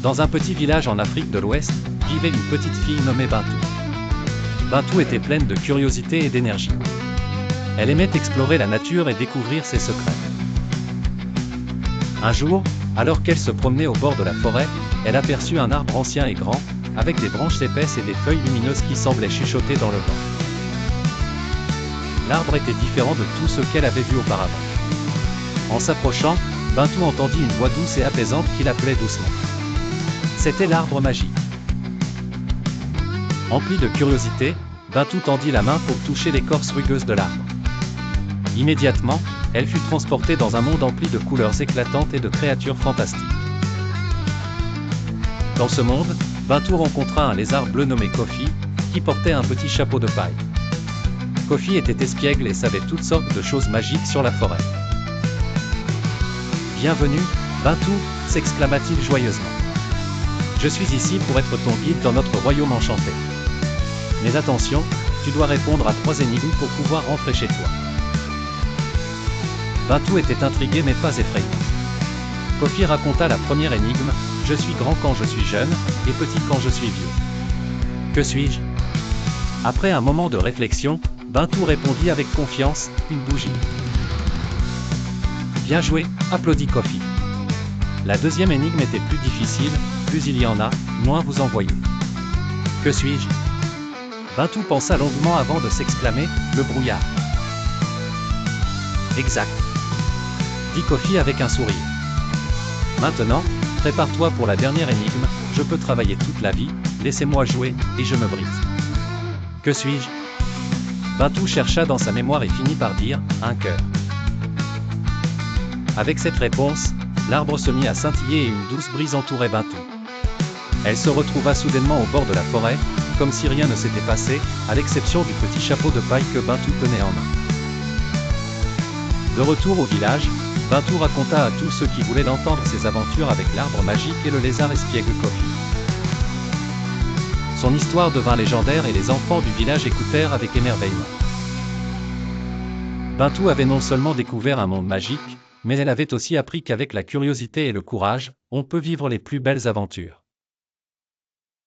Dans un petit village en Afrique de l'Ouest, vivait une petite fille nommée Bintou. Bintou était pleine de curiosité et d'énergie. Elle aimait explorer la nature et découvrir ses secrets. Un jour, alors qu'elle se promenait au bord de la forêt, elle aperçut un arbre ancien et grand, avec des branches épaisses et des feuilles lumineuses qui semblaient chuchoter dans le vent. L'arbre était différent de tout ce qu'elle avait vu auparavant. En s'approchant, Bintou entendit une voix douce et apaisante qui l'appelait doucement. C'était l'arbre magique. Emplie de curiosité, Bintou tendit la main pour toucher l'écorce rugueuse de l'arbre. Immédiatement, elle fut transportée dans un monde empli de couleurs éclatantes et de créatures fantastiques. Dans ce monde, Bintou rencontra un lézard bleu nommé Kofi, qui portait un petit chapeau de paille. Kofi était espiègle et savait toutes sortes de choses magiques sur la forêt. « Bienvenue, Bintou » s'exclama-t-il joyeusement. « Je suis ici pour être ton guide dans notre royaume enchanté. Mais attention, tu dois répondre à 3 énigmes pour pouvoir rentrer chez toi. » Bintou était intrigué mais pas effrayé. Kofi raconta la première énigme, « Je suis grand quand je suis jeune, et petit quand je suis vieux. Que suis-je » Après un moment de réflexion, Bintou répondit avec confiance, « Une bougie. » Bien joué, applaudit Kofi. La deuxième énigme était plus difficile, plus il y en a, moins vous en voyez. Que suis-je ? Bintou pensa longuement avant de s'exclamer, le brouillard. Exact, dit Kofi avec un sourire. Maintenant, prépare-toi pour la dernière énigme, je peux travailler toute la vie, laissez-moi jouer, et je me brise. Que suis-je ? Bintou chercha dans sa mémoire et finit par dire, un cœur. Avec cette réponse, l'arbre se mit à scintiller et une douce brise entourait Bintou. Elle se retrouva soudainement au bord de la forêt, comme si rien ne s'était passé, à l'exception du petit chapeau de paille que Bintou tenait en main. De retour au village, Bintou raconta à tous ceux qui voulaient l'entendre ses aventures avec l'arbre magique et le lézard espiègle Kofi. Son histoire devint légendaire et les enfants du village écoutèrent avec émerveillement. Bintou avait non seulement découvert un monde magique, mais elle avait aussi appris qu'avec la curiosité et le courage, on peut vivre les plus belles aventures.